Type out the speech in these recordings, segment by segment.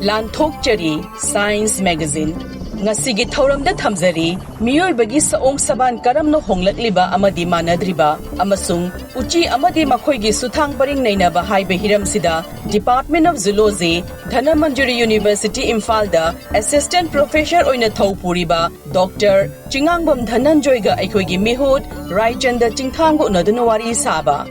Lanthokchari Science Magazine ngasigi thauramda thamjari miyoibagi saong saban karamno honglakliba amadi manadriba amasung Uchi Amadi Makhoigi Suthang paring Neinaba haiba hiramsida Department of Zoology Dhananjoy University Imphal da Assistant Professor oina thaupuriba Dr. ChingangbamDhananjoy ga aikhoigi mihut Raichanda Chingtham go naduna wari saba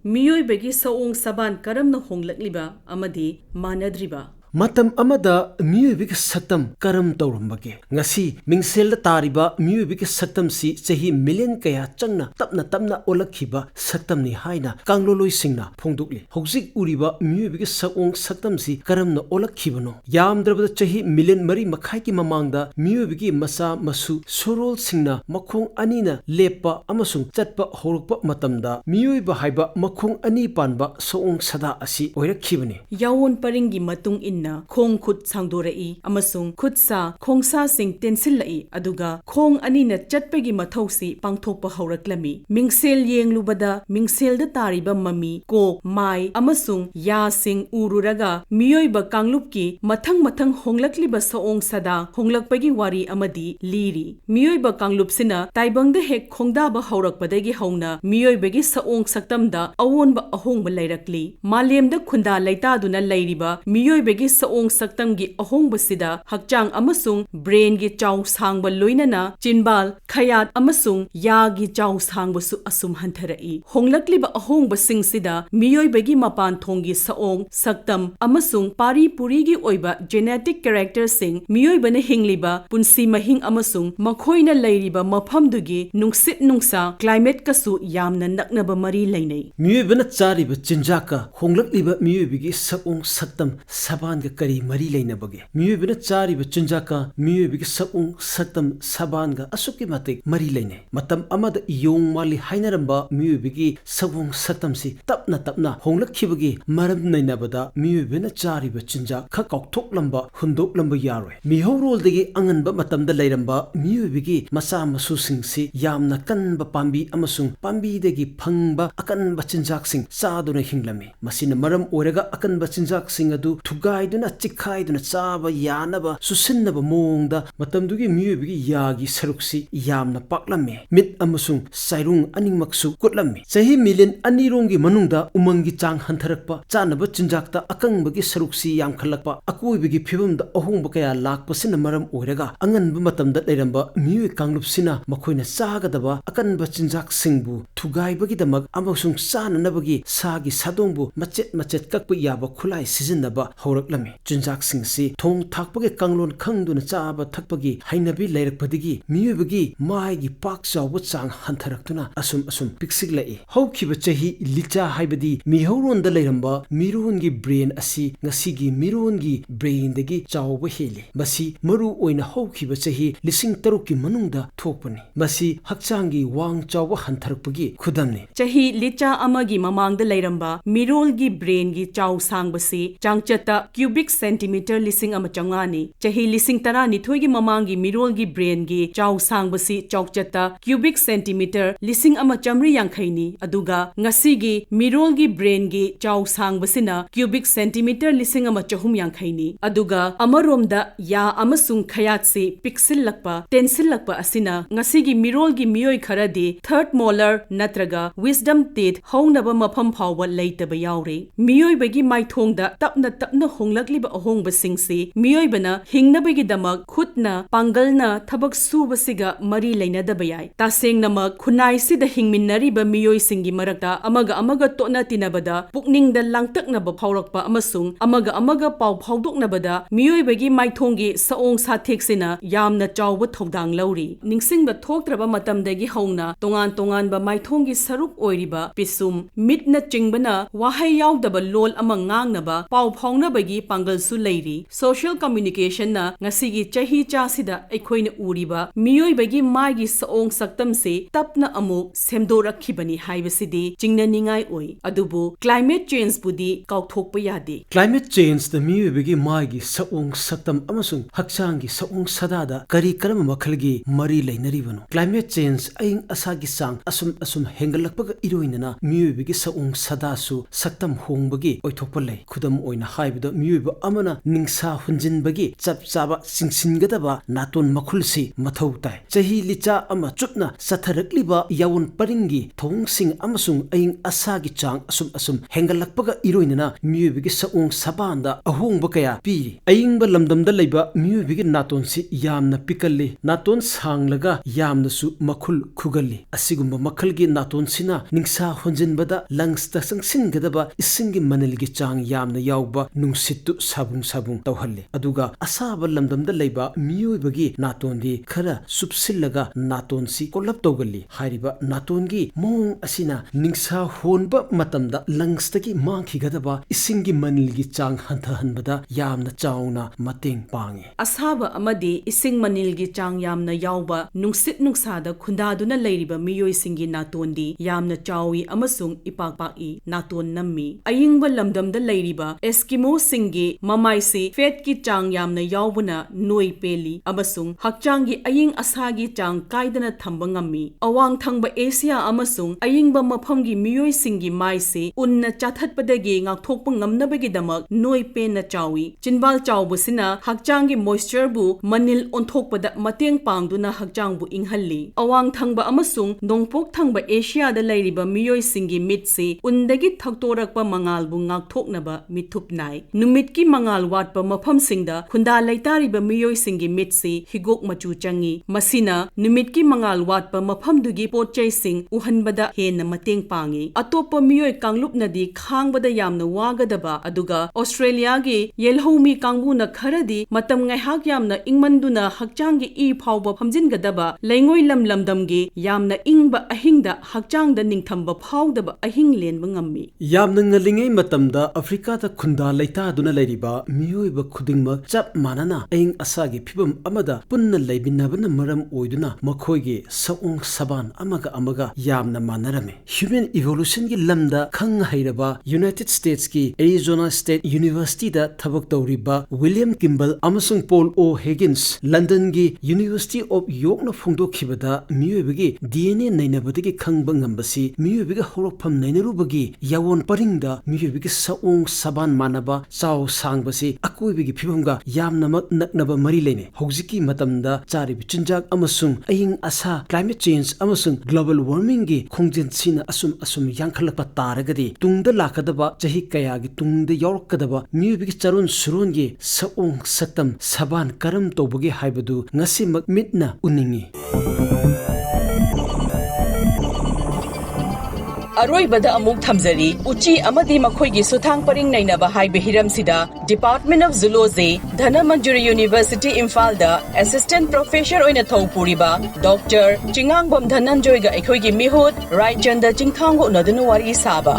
miyoibagi saong saban karamno honglakliba amadi manadriba Matam amada miyubik saktam karam taurumbage ngasi mingsel tariba miyubik saktam si chahi million kaya changna tapna olakhiba saktam ni haina kangloloi singna phongdukli hojik uriba miyubik saong saktam si karamna olakhibano yamdrabada chahi million mari makhai ki mamangda miyubiki masa masu sorol singna makhong anina lepa amasung chatpa horukpa matamda miyoiba haiba makhong ani panba saong sada asi oirakhibani yawon paringi matung in khong khut sangdorai amasung khutsa khongsa sing tensilai aduga khong ani na chatpegi mathausi pangthokpa hauраklami mingsel yenglubada mingsel da tariba mami ko mai amasung ya sing ururaga miyoiba kanglupki mathang honglakliba saong sada honglakpagi wari amadi liri miyoiba kanglupsina taibangda hek khongda ba haurakpadagi hauna miyoibagi saong saktamda awonba ahongba lairakli malemda khunda laitaduna lairiba miyoibagi saong saktamgi ahongbasida hakchang amasung brain gi chaw sangba loinana chinbal khayat amasung ya gi chaw sangbasu asum hantarai honglakliba ahongbasing sida miyoibagi mapan thonggi saong saktam amasung pari puri gi oiba genetic character sing miyoibana hingliba punsi mahing amasung makhoina lairiba maphamdugi nungsit nungsa climate kasu yamna naknaba mari lainai miyoibana chariba chinjaka honglakliba miyoibigi saong saktam saban kari mari lainabage miyoibina chariba chinjaka miyoibigi saung saktam sabanga asuki matik mari laine matam amada yong mali hainaramba miyoibigi saung saktam si tapna honglakhibagi maram nainabada miyoibina chariba chinjak kha kaukthok lamba yaroi mihorol degi anganba matamda lairamba miyoibigi masa masu sing si yamna kanba pambi amasung pambi degi phangba akanba chinjak sing saduna hinglami masina maram oraga akanba chinjak sing adu thugai duna chikhaiduna chaba yanaba susinnaba mongda matamdugi miyoibigi yagi saruksi yamna paklame mit amasung sairung aningmaksu kutlami chahi million anirongi manungda umangi chang hantharakpa chanaba chinjakta akangbagi saruksi yamkhalakpa akoibigi phibamda ahongba kaya lakpasina maram oiraga anganba matamda leiramba miyoi kanglupsina makhoina chagadaba akanba chinjak singbu thugaibagi damak amasung chananabagi sagi sadongbu machet kakpa yaba khulai sijinnaba hauраklami chinjak sing si thong thakpagi kanglon khangduna chaba thakpagi hainabi leirakpadigi miyoibagi maigi pak chawba chang hantharaktuna asum piksiglai hawkhiba chahi licha haibadi mihauronda leiramba mirongi brain asi ngasigi mirongi brain dagi chawba heli masi maru oina hawkhiba chahi lising tarukki manungda thokpani masi hakchangi wang chawba hantarakpagi khudamni chahi licha amagi mamangda leiramba mirolgi brain gi chaw sangbasi changchata cubic centimeter lising ama changani chahi lising tara nithoi gi mamangi mirol gi brain gi chaw sangbasi chawchata cubic centimeter lising ama chamri yankhaini aduga ngasi gi mirol gi brain gi chaw sangbasina cubic centimeter lising ama chahum yankhaini aduga amaromda ya amasung khayat se pixel lakpa tensile lakpa asina ngasi gi mirol gi miyoi kharadi third molar natraga wisdom teeth hongnaba mafam phawba leitaba yaure miyoi bagi maithongda tapna honglakliba ahongba singsi miyoibana hingnabagi damak khutna pangalna thabak subasiga mari leinadaba yai tasengnamak khunai sida hingminnariba miyoi singi marakta amaga tona tinabada pukningda langtaknaba phaurakpa amasung amaga pau phaudoknabada miyoibagi maithonggi saong satheksina yamna chawba thodang lauri ningsingba thoktraba matamdagi hauna tongan ba maithonggi saruk oiriba pisum mitna chingbana wahai yaudaba lol ama ngangnaba pau phaunabagi pangalsu leiri social communication na ngasigi chahi chasida aikhoina uriba miyoibagi magi saong saktam se tapna amuk semdorakhibani haibasidi chingnaningai oi adubu climate change budi kaukthokpa yade climate change the miyoibagi magi saong saktam amasung hakchangi saong sadada kari karam makhalgi mari leinaribano climate change aing asagi sang asum hengalakpaga iroinana miyoibagi saong sadasu saktam hongbagi oithokpa lei khudam oina haibida miyoiba amana ningsa hunjinbagi chap chaba singsingadaba naton makhulsi mathau tai chahi licha ama chutna satharakliba yawun paringi thongsing amasung aing asagi chang asum hengalakpaga iroinana miyoibagi saong sabanda ahongba kaya piri aingba lamdamda leiba miyoibagi naton si yamna pikalli naton sanglaga yamna su makhul khugalli asigumba makhalgi naton sina ningsa hunjinbada langsta sangsingadaba isingi manilgi chang yamna yawba nungsittu sabung tawhalli aduga asaba lamdamda leiba miyoibagi natondi khara subsillaga natonsi kolap tawgalli hariba natongi mong asina ningsa honba matamda langstagi mangkhigadaba isingi manilgi chang hanthahanbada yamna chauna mateng pangi asaba amadi ising manilgi chang yamna yawba nungsit nungsada khundaduna leiriba miyoi singi natondi yamna chawi amasung ipakpaki naton nammi ayingba lamdamda leiriba eskimo singi mamaisi fat ki chang yamna yawbuna noi peli amasung hakchangi aying asagi chang kaidana thamba ngammi awang thangba asia amasung ayingba maphamgi miyoi singi maise unna chathatpadagi ngakthokpa ngamnabagi damak noi pe na chawi chinbal chawbusina hakchangi moisture bu manil onthokpada mateng pangduna hakchangbu inghalli awang thangba amasung nongpok thangba asia da leiriba miyoi singi mitse undagi thaktorakpa mangalbu ngakthoknaba mithupnai numitki mangal watpa maphamsingda khunda leitariba miyoi singi mitse higok machu changi masina numitki mangal watpa maphamdugi potchai sing uhanbada hena mateng pangi atopa miyoi kanglupnadi khangbada yamna wagadaba aduga australia gi yelhomi kangbuna kharadi matam ngaihak yamna ingmanduna hakchangi i phawba phamjingadaba leingoi lamdamgi yamna ingba ahingda hakchangda ningthamba phawdaba ahing lenba ngammi yamna ngalingei matamda afrika ta khunda leitaduna leiriba miyoiba khudingmak chap manana aing asagi phibam amada punna leibinabana maram oiduna makhoigi saung saban amaga yamna manarame human evolution gi lamda khang hairaba united states ki arizona state university da thabak tawriba william kimball amasung paul o higgins london gi university of york na phungdokhibada miyoibagi dna nainabadagi khangba ngambasi miyoibagi horokpham nainarubagi yawon paringda miyoibagi saung saban manaba chaw sangbasi akoibagi phibamga yamnamak naknaba mari leine hojiki matamda charibi chinjak amasung aing asa climate change amasung global warming gi khongjin sina asum yankhalakpa taragadi tungda lakadaba chahi kaya gi tungda yorkadaba miyoibagi charun surun gi saung satam saban karam tobagi haibadu ngasi mitna uningi Aroibada amuk thamjari Uchi Amadi Makhoigi Suthang paring Neinaba haibe hiramsida Department of Zoology Dhananjoy University Imphal da Assistant Professor oina thawpuriba Dr. ChingangbamDhananjoy ga aikhoigi mihut Raichanda Chingtham go nadunu wari saba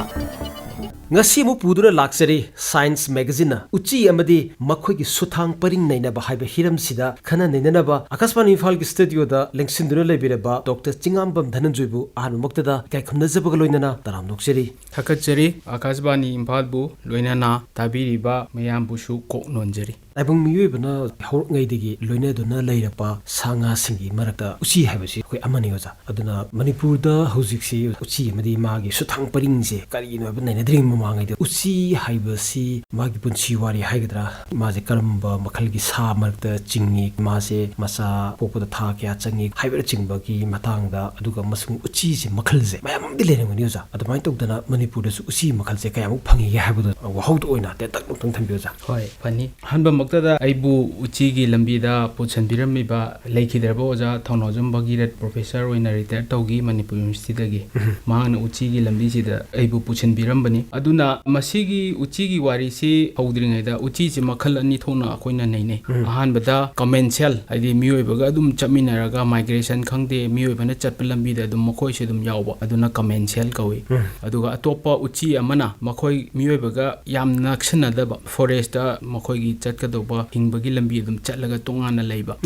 ngasi mu pudura laksari science magazine uchi amadi makhoigi suthang paring nainaba haiba hiram sida khana nainaba Akashvani Imphal gi studio da lengsindura lebireba Dr. ChingangbamDhananjoy bu anumakta da kai khumna jabaga loinana taram nokseri thakachari Akashvani Imphal bu loinana tabiriba mayam busu koknonjari aibung miyoibana hor ngaidigi loinaduna leirapa sanga singi marakta uchi haibasi koi amani oja aduna manipur da hojiksi uchi amadi magi suthang paring je kari no ba nainadring mamangai uchi haibasi magi punchi wari haigadra maje karamba makhalgi sa marakta chingi maje masa popoda tha kya changi haibara chingbagi matangda aduga masung uchi je makhalje mayam dilerengani oja adumai tokdana manipur da uchi makhalje kayamuk phangi haibadu wahod oina te tak tung thambi oja hoi pani hanba ꯃꯇꯝꯃꯛꯇꯗ ꯑꯩꯕꯨ ꯎꯆꯤꯒꯤ ꯂꯝꯕꯤꯗ ꯄꯨꯁꯟꯕꯤꯔꯝꯃꯤꯕ ꯂꯩꯈꯤꯗ꯭ꯔꯕ ꯑꯣꯖꯥ ꯊꯧꯅꯥꯎꯖꯝ ꯚꯒꯤꯔꯠ professor ꯑꯣꯏꯅ retire ꯇꯧꯈꯤ ꯃꯅꯤꯄꯨꯔ ꯌꯨꯅꯤꯚꯔꯁꯤꯇꯤꯗꯒꯤ ꯃꯍꯥꯛꯅ ꯎꯆꯤꯒꯤ ꯂꯝꯕꯤꯁꯤꯗ ꯑꯩꯕꯨ ꯄꯨꯁꯟꯕꯤꯔꯝꯕꯅꯤ ꯑꯗꯨꯅ ꯃꯁꯤꯒꯤ ꯎꯆꯤꯒꯤ ꯋꯥꯔꯤꯁꯤ ꯍꯧꯗ꯭ꯔꯤꯉꯩꯗ ꯎꯆꯤꯁꯤ ꯃꯈꯜ ꯑꯅꯤ ꯊꯣꯛꯅ ꯑꯩꯈꯣꯏꯅ ꯅꯩꯅꯩ ꯑꯍꯥꯟꯕꯗ ꯀꯃꯦꯟꯁꯤꯌꯦꯜ ꯍꯥꯏꯗꯤ ꯃꯤꯑꯣꯏꯕꯒ ꯑꯗꯨꯝ ꯆꯠꯃꯤꯟꯅꯔꯒ ꯃꯥꯏꯒ꯭ꯔꯦꯁꯟ ꯈꯪꯗꯦ ꯃꯤꯑꯣꯏꯕꯅ ꯆꯠꯄ ꯂꯝꯕꯤꯗ ꯑꯗꯨꯝ ꯃꯈꯣꯏꯁꯨ ꯑꯗꯨꯝ ꯌꯥꯎꯕ ꯑꯗꯨꯅ ꯀꯃꯦꯟꯁꯤꯌꯦꯜ ꯀꯧꯏ ꯑꯗꯨꯒ ꯑꯇꯣꯞꯄ ꯎꯆꯤ ꯑꯃꯅ ꯃꯈꯣꯏ ꯃꯤꯑꯣꯏꯕꯒ ꯌꯥꯝ ꯅꯛꯁꯤꯟꯅꯗꯕ ꯐꯣꯔꯦꯁꯇ ꯃꯈꯣꯏꯒꯤ ꯆꯠꯀꯗꯧꯕ ꯍꯤꯡꯕꯒꯤ ꯂꯝꯕꯤ ꯑꯗꯨꯝ ꯆꯠꯂꯒ ꯇꯣꯉꯥꯟꯅ ꯂꯩꯕ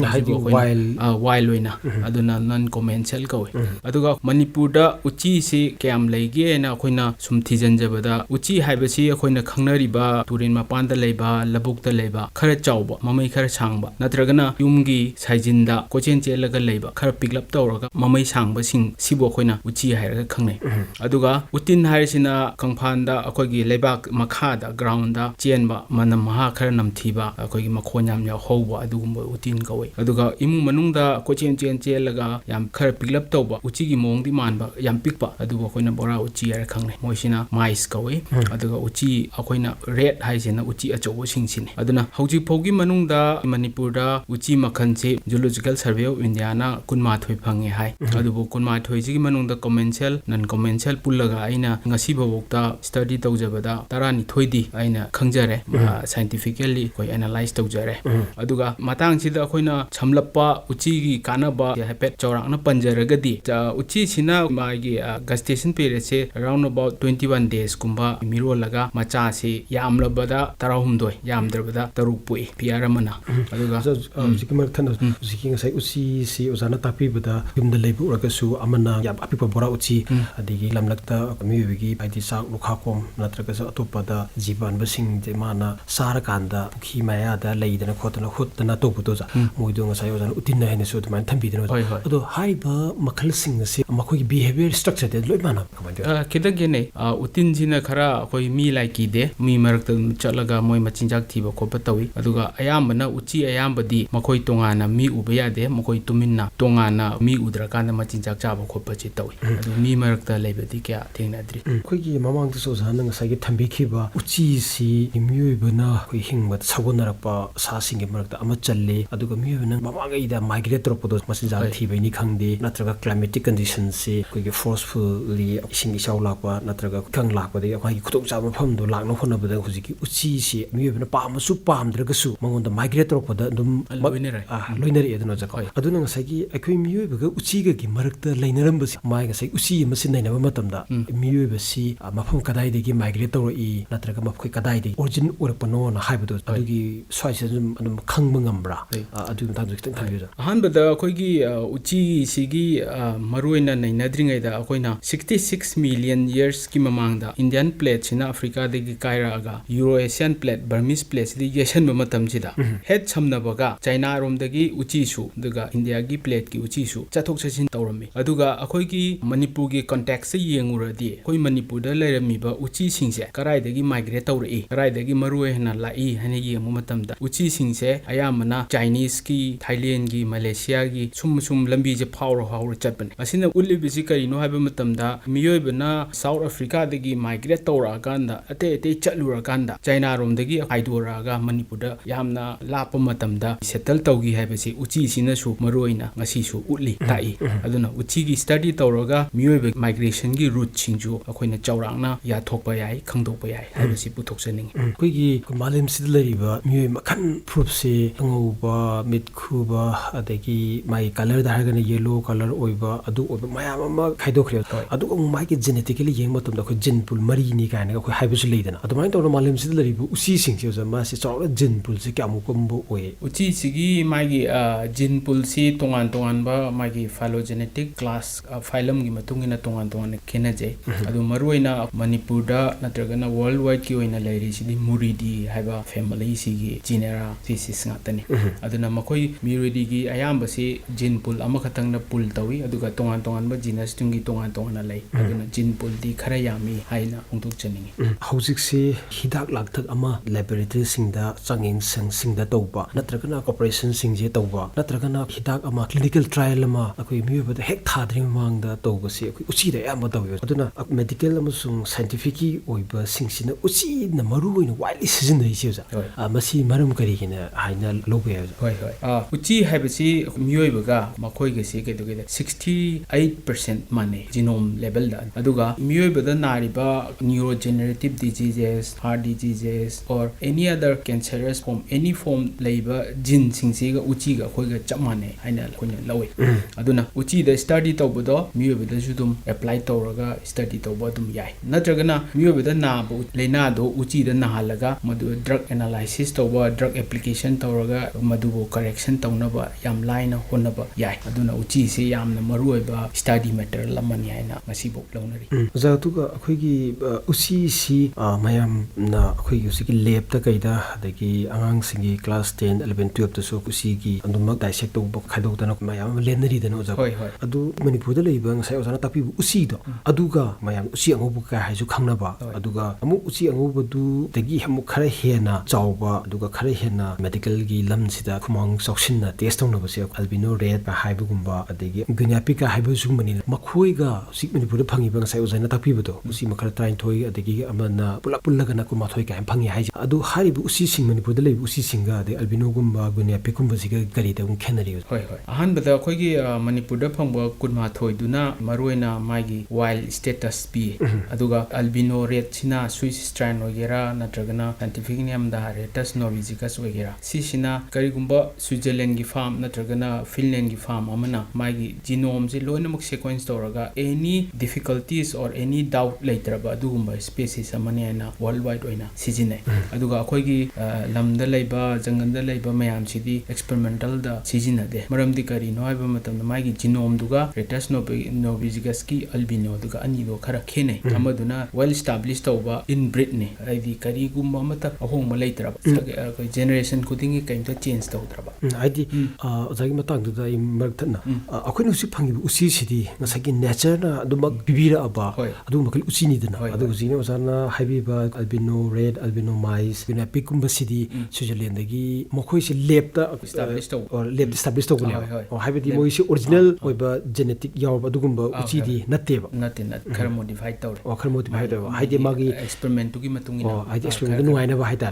ꯋꯥꯏꯜ ꯑꯣꯏꯅ ꯑꯗꯨꯅ ꯅꯟ ꯀꯣꯃꯦꯟꯁꯤꯌꯦꯜ ꯀꯧꯏ ꯑꯗꯨꯒ ꯃꯅꯤꯄꯨꯔꯗ ꯎꯆꯤꯁꯤ ꯀꯌꯥꯝ ꯂꯩꯒꯦꯅ ꯑꯩꯈꯣꯏꯅ ꯁꯨꯝ ꯊꯤꯖꯤꯟꯖꯕꯗ ꯎꯆꯤ ꯍꯥꯏꯕꯁꯤ ꯑꯩꯈꯣꯏꯅ ꯈꯪꯅꯔꯤꯕ ꯇꯨꯔꯦꯟ ꯃꯄꯥꯟꯗ ꯂꯩꯕ ꯂꯧꯕꯨꯛꯇ ꯂꯩꯕ ꯈꯔ ꯆꯥꯎꯕ ꯃꯃꯩ ꯈꯔ ꯁꯥꯡꯕ ꯅꯠꯇ꯭ꯔꯒꯅ ꯌꯨꯝꯒꯤ ꯁꯥꯏꯖꯤꯟꯗ ꯀꯣꯏꯆꯦꯟ ꯆꯦꯜꯂꯒ ꯂꯩꯕ ꯈꯔ ꯄꯤꯛꯂꯞ ꯇꯧꯔꯒ ꯃꯃꯩ ꯁꯥꯡꯕꯁꯤꯡ ꯁꯤꯕꯨ ꯑꯩꯈꯣꯏꯅ ꯎꯆꯤ ꯍꯥꯏꯔꯒ ꯈꯪꯅꯩ ꯑꯗꯨꯒ उतिन हारिसिना कंफानदा अखोगी लेबाक मखादा ग्राउंडा चेनबा मनम महा खर नमथीबा अखोगी मखोन याम याहौबा अदुगुम्बा उतिन कवै अदुगा इमु मनुंगदा कोचेन चेन चेलगा याम खर पिकलप तौबा उचिगी मोंगदी मानबा याम पिकबा अदुबा अखोइना बोरा उची यार खंगनै मोइसिना माइस कवै अदुगा उची अखोइना रेड हाइसिना उची अचौबो सिंगसिने अदुना हौजि फौगी मनुंगदा मणिपुरदा उची मखनसे जूलॉजिकल सर्वे ऑफ इंडिया ना कुनमाथोय फंगे हाय अदुबो कुनमाथोय जिगी मनुंगदा कमेंशियल नन कमेंशियल पुल्लगा आइना ngasi bawokta study tawjabada tarani thoidi aina khangjare scientifically koi analyze tawjare aduga matang sida akoina chamlappa uchi gi kanaba hepet chawrakna panjaragadi uchi sina magi gestation period se around about 21 days kumba miro laga macha se yamlabada tarahumdoi yamdrabada taruk pui piaramana aduga zikimar thana ziking sai uchi si ozana tapi bada yumda leibu ragasu amana yam apipa bora uchi adigi lamlakta ꯃꯤꯑꯣꯏꯕꯒꯤ ꯍꯥꯏꯗꯤ ꯆꯥꯛ ꯂꯨꯈꯥꯛꯀꯣꯝ ꯅꯠꯇ꯭ꯔꯒꯁꯨ ꯑꯇꯣꯞꯄꯗ ꯖꯤꯕꯥꯟꯕꯁꯤꯡꯁꯦ ꯃꯥꯅ ꯆꯥꯔꯀꯥꯟꯗ ꯄꯨꯈꯤ ꯃꯌꯥꯗ ꯂꯩꯗꯅ ꯈꯣꯠꯇꯅ ꯍꯨꯠꯇꯅ ꯇꯧꯕꯗꯣ ꯃꯣꯏꯗꯣ ꯉꯁꯥꯏ ꯑꯣꯖꯥꯅ ꯎꯇꯤꯟꯅ ꯍꯥꯏꯅꯁꯨ ꯑꯗꯨꯃꯥꯏꯅ ꯊꯝꯕꯤꯗꯅ ꯑꯗꯣ ꯍꯥꯏꯔꯤꯕ ꯃꯈꯜꯁꯤꯡ ꯑꯁꯤ ꯃꯈꯣꯏꯒꯤ ꯕꯤꯍꯦꯕꯤꯌꯔ ꯁ꯭ꯇ꯭ꯔꯛꯆꯔꯗꯤ ꯂꯣꯏ ꯃꯥꯟꯅꯕ ꯀꯃꯥꯏꯅ ꯇꯧꯋꯤ ꯈꯤꯇꯪꯒꯤꯅꯦ ꯎꯇꯤꯟꯁꯤꯅ ꯈꯔ ꯑꯩꯈꯣꯏ ꯃꯤ ꯂꯥꯏꯀꯤꯗꯦ ꯃꯤ ꯃꯔꯛꯇ ꯑꯗꯨꯝ ꯆꯠꯂꯒ ꯃꯣꯏ ꯃꯆꯤꯟꯖꯥꯛ ꯊꯤꯕ ꯈꯣꯠꯄ ꯇꯧꯏ ꯑꯗꯨꯒ ꯑꯌꯥꯝꯕꯅ ꯎꯆꯤ ꯑꯌꯥꯝꯕꯗꯤ ꯃꯈꯣꯏ ꯇꯣꯉꯥꯟꯅ ꯃꯤ ꯎꯕ ꯌꯥꯗꯦ ꯃꯈꯣꯏ ꯇꯨꯃꯤꯟꯅ ꯇꯣꯉꯥꯟꯅ ꯃꯤ ꯎꯗ꯭ꯔꯀꯥꯟꯗ ꯃꯆꯤꯟꯖꯥꯛ ꯆꯥꯕ ꯈꯣꯠꯄꯁꯤ ꯇꯧꯏ ꯑꯗꯨ ꯃꯤ ꯃꯔꯛꯇ ꯂꯩꯕꯗꯤ ꯀꯌꯥ ꯊꯦꯡꯅꯗ꯭ꯔꯤ ꯑꯩꯈꯣꯏꯒꯤ ꯃꯃꯥꯡꯗꯁꯨ ꯑꯣꯖꯥꯅ ꯉꯁꯥꯏꯒꯤ ꯊꯝꯕꯤꯈꯤꯕ ꯎꯆꯤꯁꯤ ꯃꯤꯑꯣꯏꯕꯅ ꯑꯩꯈꯣꯏ ꯍꯤꯡꯕꯗ ꯁꯥꯒꯣꯟꯅꯔꯛꯄ ꯁꯥꯁꯤꯡꯒꯤ ꯃꯔꯛꯇ ꯑꯃ ꯆꯜꯂꯤ ꯑꯗꯨꯒ ꯃꯤꯑꯣꯏꯕꯅ ꯃꯃꯥꯡꯉꯩꯗ ꯃꯥꯏꯒ꯭ꯔꯦꯠ ꯇꯧꯔꯛꯄꯗꯣ ꯃꯆꯤꯟꯖꯥꯛ ꯊꯤꯕꯩꯅꯤ ꯈꯪꯗꯦ ꯅꯠꯇ꯭ꯔꯒ ꯀ꯭ꯂꯥꯏꯃꯦꯇꯤꯛ ꯀꯟꯗꯤꯁꯟꯁꯤ ꯑꯩꯈꯣꯏꯒꯤ ꯐꯣꯔꯁꯐꯨꯜꯂꯤ ꯏꯁꯤꯡ ꯏꯆꯥꯎ ꯂꯥꯛꯄ ꯅꯠꯇ꯭ꯔꯒ ꯏꯀꯪ ꯂꯥꯛꯄꯗꯒꯤ ꯑꯩꯈꯣꯏꯒꯤ ꯈꯨꯗꯣꯡꯆꯥꯕ ꯃꯐꯝꯗꯣ ꯂꯥꯛꯅꯕ ꯍꯣꯠꯅꯕꯗ ꯍꯧꯖꯤꯛꯀꯤ ꯎꯆꯤꯁꯤ ꯃꯤꯑꯣꯏꯕꯅ ꯄꯥꯝꯃꯁꯨ ꯄꯥꯝꯗ꯭ꯔꯒꯁꯨ ꯃꯉꯣꯟꯗ ꯃꯥꯏꯒ꯭ꯔꯦꯠ ꯇꯧꯔꯛꯄꯗ ꯑꯗꯨꯝ ꯂꯣꯏꯅꯔꯛꯑꯦ ꯑꯗꯨꯅ ꯑꯣꯖꯥ ꯑꯗꯨꯅ ꯉꯁꯥꯏꯒꯤ ꯑꯩꯈꯣꯏ ꯃꯤꯑꯣꯏꯕꯒ ꯎꯆꯤꯒꯒꯤ ꯃꯔꯛꯇ ꯂꯩꯅꯔꯝꯕꯁꯤ ꯃꯥꯏ ꯉꯁꯥꯏ ꯎꯆꯤ ꯑꯃꯁꯤ ꯅꯩꯅꯕ ꯃꯇꯝꯗ ꯃꯤꯑꯣꯏꯕꯁꯤ ꯃꯐꯝ ꯀꯗꯥꯏꯗꯒꯤ ꯃꯥꯏꯒ꯭ꯔꯦꯠ ꯇꯧꯔꯛꯏ ꯅꯠꯇ꯭ꯔꯒ ꯃꯈꯣꯏ ꯀꯗꯥꯏꯗꯒꯤ ꯑꯣꯔꯤꯖꯤꯟ ꯑꯣꯏꯔꯛꯄꯅꯣꯅ ꯍꯥꯏꯕꯗꯣ ꯑꯗꯨꯒꯤ ꯁ꯭ꯋꯥꯏꯁꯤꯗ ꯑꯗꯨꯝ ꯈꯪꯕ ꯉꯝꯕ꯭ꯔꯥ ꯑꯗꯨꯒꯤ ꯃꯇꯥꯡꯗ ꯈꯤꯇꯪ ꯊꯝꯕꯤꯌꯨ ꯑꯍꯥꯟꯕꯗ ꯑꯩꯈꯣꯏꯒꯤ ꯎꯆꯤꯁꯤꯒꯤ ꯃꯔꯨꯑꯣꯏꯅ ꯅꯩꯅꯗ꯭ꯔꯤꯉꯩꯗ ꯑꯩꯈꯣꯏꯅ 66 ꯃꯤꯂꯤꯌꯟ ꯌꯔꯁꯀꯤ ꯃꯃꯥꯡꯗ ꯏꯟꯗꯤꯌꯟ ꯄ꯭ꯂꯦꯠꯁꯤꯅ ꯑꯐ꯭ꯔꯤꯀꯥꯗꯒꯤ ꯀꯥꯏꯔꯛꯑꯒ ꯌꯨꯔꯣ ꯑꯦꯁꯤꯌꯥꯟ ꯄ꯭ꯂꯦꯠ ꯕꯔꯃꯤꯁ ꯄ꯭ꯂꯦꯠꯁꯤꯗ ꯌꯦꯁꯟꯕ ꯃꯇꯝꯁꯤꯗ ꯍꯦꯠ ꯁꯝꯅꯕꯒ ꯆꯥꯏꯅꯥꯔꯣꯝꯗꯒꯤ ꯎꯆꯤꯁꯨ ꯑꯗꯨꯒ ꯏꯟꯗꯤꯌꯥꯒꯤ ꯄ꯭ꯂꯦꯠꯀꯤ ꯎꯆꯤꯁꯨ ꯆꯠꯊꯣꯛ ꯆꯠꯁꯤꯟ ꯇꯧꯔꯝꯃꯤ ꯑꯗꯨꯒ ꯑꯩꯈꯣꯏꯒꯤ ꯃꯅꯤꯄꯨꯔꯒꯤ ꯀꯟꯇꯦꯛꯁꯇ ꯌꯦꯡꯉꯨꯔꯗꯤ ꯑꯩꯈꯣꯏ ꯃꯅꯤꯄꯨꯔꯗ ꯂꯩꯔꯝꯃꯤꯕ ꯎꯆꯤꯁꯤꯡꯁꯦ ꯀꯔꯥꯏꯗꯒꯤ ꯃꯥꯏꯒ꯭ꯔꯦꯠ ꯇꯧꯔꯛꯏ ꯀꯔꯥꯏꯗꯒꯤ ꯃꯔꯨꯑꯣꯏꯅ ꯂꯥꯛꯏ ꯍꯥꯏꯅ ꯌꯦꯡꯕ ꯃꯇꯝꯗ ꯎꯆꯤꯁꯤꯡꯁꯦ ꯑꯌꯥꯝꯕꯅ ꯆꯥꯏꯅꯤꯁꯀꯤ ꯊꯥꯏꯂꯦꯟꯒꯤ ꯃꯂꯦꯁꯤꯌꯥꯒꯤ ꯁꯨꯝ ꯂꯝꯕꯤꯁꯦ ꯐꯥꯎꯔ ꯆꯠꯄꯅꯤ ꯑꯁꯤꯅ ꯎꯠꯂꯤꯕꯁꯤ ꯀꯔꯤꯅꯣ ꯍꯥꯏꯕ ꯃꯇꯝꯗ ꯃꯤꯑꯣꯏꯕꯅ ꯁꯥꯎꯠ ꯑꯐ꯭ꯔꯤꯀꯥꯗꯒꯤ ꯃꯥꯏꯒ꯭ꯔꯦꯠ ꯇꯧꯔꯛꯑꯀꯥꯟꯗ ꯑꯇꯩ ꯆꯠꯂꯨꯔꯀꯥꯟꯗ ꯆꯥꯏꯅꯥꯔꯣꯝꯗꯒꯤ ꯍꯥꯏꯗꯣꯔꯛꯑꯒ ꯃꯅꯤꯄꯨꯔꯗ ꯌꯥꯝꯅ ꯂꯥꯞꯄ ꯃꯇꯝꯗ ꯁꯦꯇꯜ ꯇꯧꯈꯤ ꯍꯥꯏꯕꯁꯤ ꯎꯆꯤꯁꯤꯅꯁꯨ ꯃꯔꯨꯑꯣꯏꯅ ꯉꯁꯤꯁꯨ ꯎꯠꯂꯤ ꯇꯥꯛꯏ ꯑꯗꯨꯅ ꯎꯆꯤꯒꯤ ꯁ꯭ꯇꯗꯤ ꯇꯧꯔꯒ ꯃꯤꯑꯣꯏꯕ ꯃꯥꯏꯒ꯭ꯔꯦꯁꯟꯒꯤ ꯔꯨꯠꯁꯤꯡꯁꯨ ꯑꯩꯈꯣꯏꯅ ꯆꯥꯎꯔꯥꯛꯅ ꯌꯥꯊꯣꯛꯄ ꯌꯥꯏ ꯈꯪꯗꯣꯛꯄ ꯌꯥꯏ ꯍꯥꯏꯕꯁꯤ ꯄꯨꯊꯣꯛꯆꯅꯤꯡꯉꯤ ꯑꯩꯈꯣꯏꯒꯤ ꯃꯥꯂꯦꯝꯁꯤꯗ ꯂꯩꯔꯤꯕ ꯃꯤꯑꯣꯏ ꯃꯈꯜ ꯐꯨꯔꯨꯞꯁꯦ ꯑꯉꯧꯕ ꯃꯤꯠ ꯈꯨꯕ ꯑꯗꯒꯤ ꯃꯥꯒꯤ ꯀꯂꯔꯗ ꯍꯥꯏꯔꯒꯅ ꯌꯦꯂꯣ ꯀꯂꯔ ꯑꯣꯏꯕ ꯑꯗꯨ ꯑꯣꯏꯕ ꯃꯌꯥꯝ ꯑꯃ ꯈꯥꯏꯗꯣꯛꯈ꯭ꯔꯦ ꯑꯗꯨꯒ ꯑꯃꯨꯛ ꯃꯥꯒꯤ ꯖꯦꯅꯦꯇꯤꯀꯦꯂꯤ ꯌꯦꯡꯕ ꯃꯇꯝꯗ ꯑꯩꯈꯣꯏ ꯖꯤꯟ ꯄꯨꯜ ꯃꯔꯤꯅꯤ ꯀꯥꯏꯅꯒ ꯑꯩꯈꯣꯏ ꯍꯥꯏꯕꯁꯨ ꯂꯩꯗꯅ ꯑꯗꯨꯃꯥꯏꯅ ꯇꯧꯔꯒ ꯃꯥꯂꯦꯝꯁꯤꯗ ꯂꯩꯔꯤꯕ ꯎꯆꯤꯁꯤꯡꯁꯦ ꯑꯣꯖꯥ ꯃꯥꯁꯤ ꯆꯥꯎꯔꯥꯛꯅ ꯖꯤꯟ ꯄꯨꯜꯁꯦ ꯀꯌꯥꯃꯨꯛꯀꯨꯝꯕ ꯑꯣꯏ ꯎꯆꯤꯁꯤꯒꯤ ꯃꯥꯒꯤ ꯖꯤꯟ ꯄꯨꯜꯁꯤ ꯇꯣꯉꯥꯟ ꯇꯣꯉꯥꯟꯕ ꯃꯥꯒꯤ ꯐꯥꯏꯂꯣꯖꯦꯅꯦꯇꯤꯛ ꯀ꯭ꯂꯥꯁ ꯐꯥꯏꯂꯝꯒꯤ ꯃꯇꯨꯡꯏꯟꯅ ꯇꯣꯉꯥꯟꯅ ꯈꯦꯠꯅꯖꯩ ꯑꯗꯨ ꯃꯔꯨꯑꯣꯏꯅ ꯃꯅꯤꯄꯨꯔꯗ ꯅꯠꯇ꯭ꯔꯒꯅ ꯋꯥꯔꯜड ꯋꯥꯏꯗꯀꯤ ꯑꯣꯏꯅ ꯂꯩꯔꯤꯁꯤꯗꯤ ꯃꯨꯔꯤꯗꯤ ꯍꯥꯏꯕ ꯐꯦꯃꯤꯂꯤꯁꯤꯒꯤ ꯖꯤꯅꯦꯔꯥ ꯁꯤꯁ ꯉꯥꯛꯇꯅꯤ ꯑꯗꯨꯅ ꯃꯈꯣꯏ ꯃ꯭ꯌꯨꯔꯤꯗꯤꯒꯤ ꯑꯌꯥꯝꯕꯁꯤ ꯖꯤꯟ ꯄꯨꯜ ꯑꯃꯈꯛꯇꯪꯗ ꯄꯨꯜ ꯇꯧꯏ ꯑꯗꯨꯒ ꯇꯣꯉꯥꯟꯕ ꯖꯤꯅꯁꯇꯨꯡꯒꯤ ꯇꯣꯉꯥꯟꯅ ꯂꯩ ꯑꯗꯨꯅ ꯖꯤꯟ ꯄꯨꯜꯗꯤ ꯈꯔ ꯌꯥꯝꯃꯤ ꯍꯥꯏꯅ ꯐꯣꯡꯗꯣꯛꯆꯅꯤꯡꯉꯤ ꯍꯧꯖꯤꯛꯁꯤ ꯍꯤꯗꯥꯛ ꯂꯥꯡꯊꯛ ꯑꯃ ꯂꯦꯕꯣꯔꯦꯇꯔꯤꯁꯤꯡꯗ ꯆꯥꯡꯌꯦꯡꯁꯪꯁꯤꯡꯗ ꯇꯧꯕ ꯅꯠꯇ꯭ꯔꯒꯅ ꯑꯣꯄꯔꯦꯁꯟꯁꯤꯡꯁꯦ ꯇꯧꯕ ꯅꯠꯇ꯭ꯔꯒꯅ ꯍꯤꯗꯥꯛ ꯑꯃ ꯀ꯭ꯂꯤꯅꯤꯀꯦꯜ ꯇ꯭ꯔꯥꯌꯦꯜ ꯑꯃ ꯑꯩꯈꯣꯏ ꯃꯤꯑꯣꯏꯕꯗ ꯍꯦꯛ ꯊꯥꯗ꯭ꯔꯤꯉꯩ ꯃꯃꯥꯡꯗ ꯇꯧꯕꯁꯤ ꯑꯩꯈꯣꯏ ꯎꯆꯤꯗ ꯑꯌꯥꯝꯕ ꯇꯧꯏ ꯑꯗꯨꯅ ꯃꯦꯗꯤꯀꯦꯜ ꯑꯃꯁꯨꯡ ꯁꯥꯏꯟꯇꯤꯐꯤꯛꯀꯤ ꯑꯣꯏꯕꯁꯤꯡꯁꯤꯅ ꯎꯆꯤꯅ ꯃꯔꯨꯑꯣꯏꯅ ꯋꯥꯏꯗꯂꯤ ꯁꯤꯖꯤꯟꯅꯔꯤꯁꯦ ꯑꯣꯖꯥ ꯃꯁꯤ ꯃꯔꯝ ꯀꯔꯤꯒꯤꯅ ꯍꯥꯏꯅ ꯂꯧꯕ ꯌꯥꯏ ꯍꯣꯏ ꯍꯣꯏ ꯎꯆꯤ ꯍꯥꯏꯕꯁꯤ ꯃꯤꯑꯣꯏꯕꯒ ꯃꯈꯣꯏꯒꯁꯤ ꯀꯩꯗꯧꯒꯦꯗ 68% ꯃꯥꯟꯅꯩ ꯖꯤꯅꯣꯝ ꯂꯦꯚꯦꯜꯗ ꯑꯗꯨꯒ ꯃꯤꯑꯣꯏꯕꯗ ꯅꯥꯔꯤꯕ न्यूरोजेनरेटिव डिजीजेस हार्ट डिजीजेस और any other cancerous form any form लेबा जिन सिंगसीगा उचीगा खोइगा चप माने हाइना खोइना लवे अदुना उचीदा स्टडी तौबदो मियोबदसु दुम अप्लाई तौरगा स्टडी तौबा दुम याय नत्रगना मियोबदा नाबो लेनादो उचीदा नाहालगा मदु ड्रग एनालिसिस तौबा ड्रग एप्लीकेशन तौरगा मदुबो करेक्शन तौनबा याम लाइना होनबा याय अदुना उची से यामना मरुओइबा स्टडी मैटर लमनी हाइना मसिबो लौनरी जातुगा अखोइगी उसी सी मयाम ना अखोइगी उसी की लैब ता कइदा अदगी आंगांग सिंगी क्लास 10 11 12 तसो उसी की अंदुमक डाइसेक्ट तौब खाइदोतना मयाम लेनरी दनो जा अदु मणिपुर दा लेबा ngasai ozana tapi usi do aduga mayam usi angobu ka haisu khangnaba aduga amu usi angobu du dagi hamu khara hena chawba aduga khara hena medical gi lam sida khumang chawshinna test tongna base albino red ba haibu gumba adagi gunyapika ka haibu sumani makhoi ga usi manipur da phangi ba ngasai ozana tapi budo usi makhara train thoi adagi amana pulaga na kuma thoi ka phangi hai adu haribu usi sing manipur da lebu usi singa de albino gumba gunyapika gumba siga gari da un khenari hoi ahan bada khoi gi manipur da phangba kunma thoi duna maruina magi wild status p aduga albino red sina swiss strain ogera natragana scientific name da Ratus norvegicus ogera si sina karigumba Switzerland gi farm natragana Finland gi farm amana magi genome se loinamuk sequence toraga any difficulties or any doubt lateraba adugumba species amani na worldwide oina sijine aduga akoigi lamda leiba jangan da leiba mayam sidi experimental da sijina de maramdi kari no haiba matam magi genome duga Ratus norvegicus ki albino duga ani do khara khene amaduna well established tauba inbred ne aidi kari gumba mata ahong ma leitraba koi generation khudingi kaimta change tawdraba aidi ozagi matang duda immartna akhoi nusi phangi usi sidi ngasagi nature na adumak bibira aba adu makal usi ni dana adu jine ozana haibiba albino red albino mice bina pikumba sidi Switzerland dagi mokhoi si lab ta established or lab established to gune or haibidi moi si original oiba genetic yaw adugumba uchi di natteba natte khara modified tawre o khara modified tawre haide magi experiment tu gi matungina haide experiment nu aina ba haida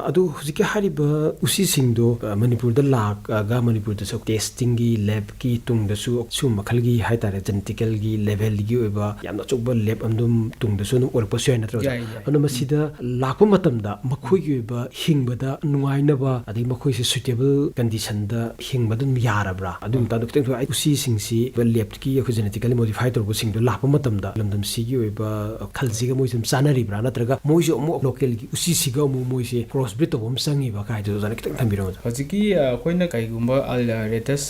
adu hujike hariba usi singdo manipur da lak ga manipur da so testing gi lab ki tung da su su makhal gi haitare genetical gi level gi oiba yamna chokba lab andum tung da su nu orpa soy na tro anu masida lakpa matam da makhoi gi oiba hingbada nuaina ba adai makhoi se suitable condition da hingbada yarabra adum ta duk teng usi singsi ba lab ki genetically modified torbo sing do lakpa matam da lamdam si gi oiba khalji ga moisum chanari bra natraga moijo mo local gi usi siga mo moise crossbreed to bom sangi ba kai do jana kitang thambiro hojiki koina kai gumba Ratus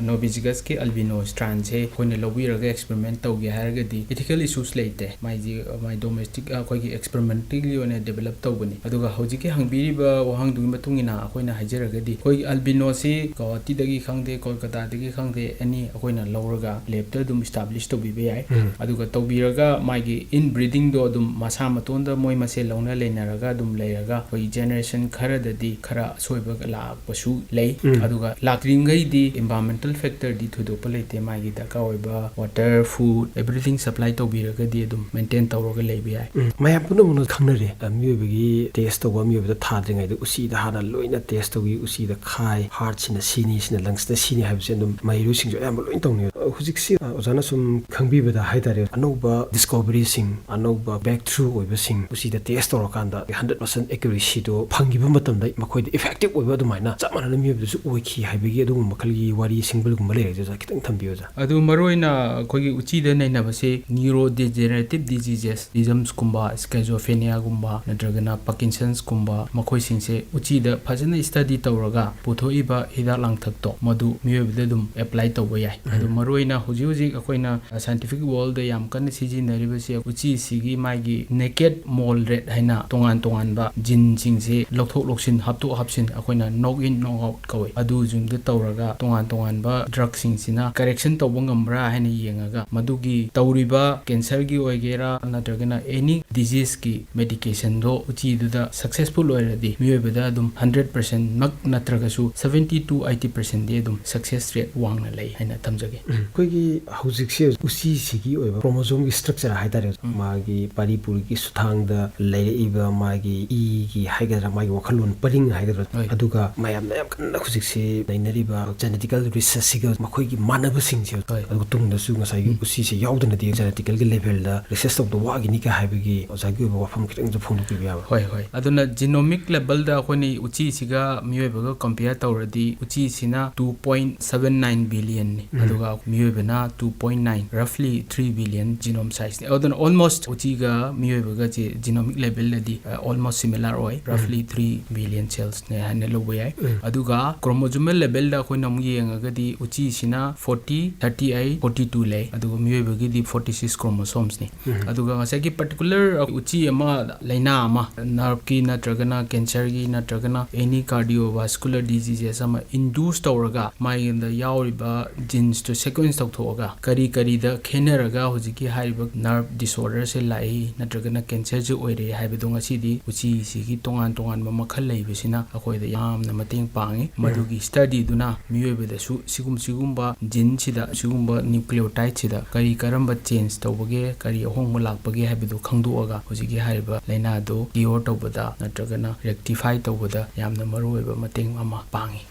norvegicus ki albino strand se koina lobiraga experiment tawge haragadi ethical issues leite my domestic koi gi experimentally one develop tawbani aduga hojiki hangbiriba wahang du matungina koina hajaragadi koi albino si Guwahati dagi khangde Kolkata dagi khangde ani koina lawraga lab ta dum establish to bibe ai aduga tawbiraga magi inbreeding do dum masa matonda moi mase launa lenaraga dum leiraga koi generation khara dadi khara soiba la pasu lei aduga lakringai di environmental factor di thudopa leite magi daka oiba water food everything supply tawbiraga di dum maintain tawroga leibe ai mayam puno muno khangnare miobigi test to mi obida thadringai da usi da hana loina test to gi usi da khai heart sina sini sina lungs da sini habse dum mairu sing jo am loin tawni hujik si ozana sum khangbi bada haitare anoba discovery sing anoba breakthrough oiba sing usi da test to kanda 100% accuracy do phangi ba matam da makhoi da effective oiba du maina chamana na mi obida su oiki haibigi adu makhali wari single gum le ja kitang thambiyo ja adu maroina koi gi uchi da naina base neurodegenerative diseases isms kumba schizophrenia gumba nadragana Parkinson's kumba makhoi singse uchi da phajana study tawraga puthoiba hida langthak to madu mi obida dum apply tawba yai adu maroina huji akoina scientific world da yam kan siji naribase uchi sigi magi naked mole red haina tongan ba jin singse lokthok loksin hapto hapsin akoina knock in knock out kawai adu jum da tawraga tongan ba drug singsina correction tawba ngambra haina yengaga madugi tawriba cancer gi oigera natragana any disease ki medication do uchi du da successful oiradi miobada dum 100% mak natragasu 70 to 80% de dum success rate wangna lei haina tamjage koigi hojik se usi sigi oiba chromosome gi structure haidare magi paripur gi suthang da leiba magi e gi haigadra magi wakalon paring haidra aduga mayam na yam kan khujiksi nainariba genetical research siga makhoi gi manaba singje aduga tungda su ngasai gi usi se yaudana di genetical gi level da research of the wagi ni ka haibagi ozagi ba wafam kitang ju phong du ya hoi hoi aduna genomic level da khoni uchi siga miyoy baga compare tawradi uchi sina 2.79 billion ni aduga miyoy bana 2.9 roughly 3 billion genome size ni aduna almost uchi ga miyoy baga je genomic level di almost similar oi roughly 3 billion cells ne hane lo yai aduga chromosomal level da khoi nam yenga di uchi sina 40 38 42 le aduga miyoy bagi di 46 chromosomes ni aduga ngasa ki particular uchi ama laina ama nerve ki natragana cancer gi natragana any cardiovascular diseases ama induce tawraga mai the yauriba genes to sequence tawthoga kari kari da kheneraga hojiki haiba nerve disorder se lai natragana cancer ju oire haiba ngasi di uchi sigi tongan tongan ma makhal leibisina akoi da yamna mateng pangi madugi study duna miyobe da su sigumba gene sida sigumba nucleotide sida kari karamba change tawbage kari ahong lakbage haibidu khangduaga hojiki haiba laina do cure tawbada natragana rectify tawbada yamna maruoiba mateng ama pangi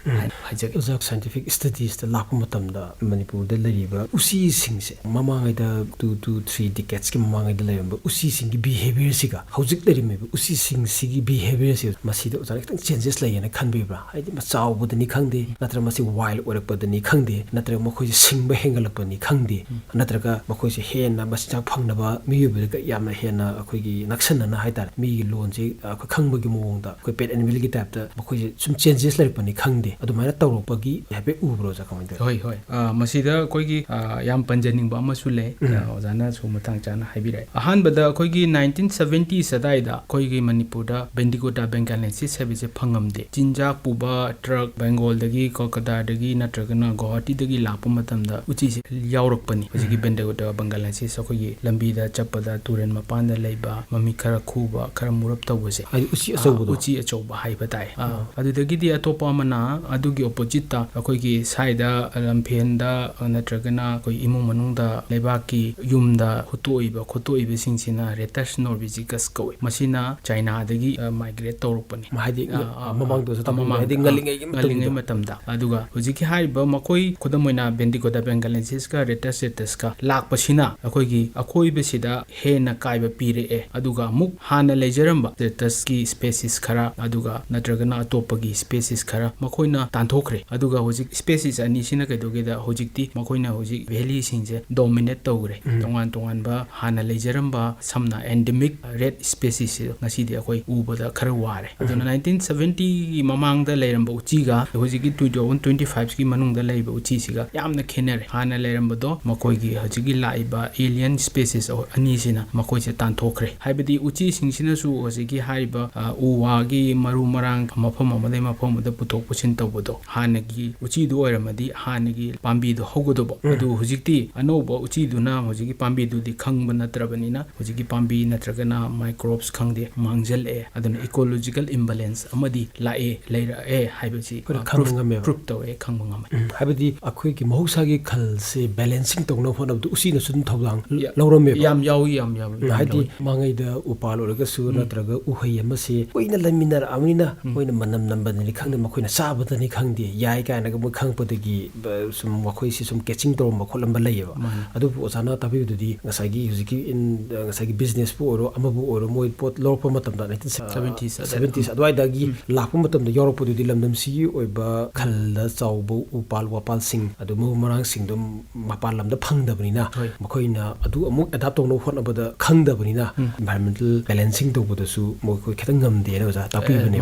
hajage uza scientific studies da lakpa matamda manipur da lariba usi singse mamangai da 2 to 3 decades ki mamangai da layamba usi singi behavior siga hojik larime usi sing sigi behavior si masida uza kitang changes layena khanbibra haidi machau budani khangde natra masi wild orakpadani khangde natra makhoi singba hengalakpani khangde natraga makhoi se hena mascha phangnaba miyubi ga yamna hena akhoi gi naksanna haidar mi lonje akhoi khangbagi mongda akhoi pet animal gi type da makhoi sum changes larpani khangde adumana tawropagi habe ubro ja kamai hoi hoi masida koi gi yam panjaning ba masu le ozana su matang chana haibirai ahan bada koi gi 1970 sadai da koi gi manipur da bendigota bengalensis habise phangamde jinjak puba truck bengal dagi kolkata dagi natragana guwahati dagi lakpa matamda uchi se yaurakpani hojiki bendigota bengalensis koi gi lambi da chapada turen mapanda leiba mami khara khuba khara murap tawbase uchi achauba haiba tai adudagi di atopa mana adugi opposite ta akoi gi saida lampen da natragana koi imung manung da lebaki yumda khotoiba singsina retus norvegicus koi masina china dagi migrate tawrupani mahadi mamang do tamamadi ngalingai matamda aduga hojiki haiba makoi khodamoina bendigota bengalensis ka retus ka lakpasina akoi gi akoi besida hena kaiba pire aduga muk hana lejaramba retus ki species khara aduga natragana atopagi species khara makoina tanthokre aduga hojik species ani sina kaidogeda hojikti makoina hojik valley singje dominate tawre tongan ba hana lejaramba samna endemic red species ngasi di akoi ubada khara ware aduna 1970 mamang da leiramba uchiga hojiki 2025 ki manung da leiba uchi siga yamna khenere hana leiramba do makoi gi hojiki laiba alien species ani sina makoi se tanthokre haibadi uchi singsina su hojiki haiba uwa gi maru marang mafam amade mafam da putok pusin tawbodo hanagi uchi du oiramadi hanagi pambi do hogodobo adu hojikti anoba uchi du na hojiki pambi du di khangba natrabanina hojiki pambi natragana microbes khangde mangjal aduna ecological imbalance amadi lae leira haibasi proof tawe khangba haibadi akhoi ki mahausa gi khal se balancing tawna phonab du usi na sun thawlang lawrame yam yawi haidi mangai da upal oraga su natraga uhai ama se oina laminar amina oina manam nambani khangde makoina sabadani khangde yai ka na ga khangpadagi sum makhoi si sum catching to makholamba layeba adu osana tabi du di ngasagi huziki in ngasagi business pu oro amabu oro moi pot lorpa matam da 1970s adwai dagi lakpa matam da europe du di lamdam si oiba khalla chawbu upal wapal sing adu mu marang sing dum mapal lamda phangdabanina makoina adu amuk adapt tawno honabada khangdabanina environmental balancing tawbuda su moi koi khetang ngamde na ja tapi bani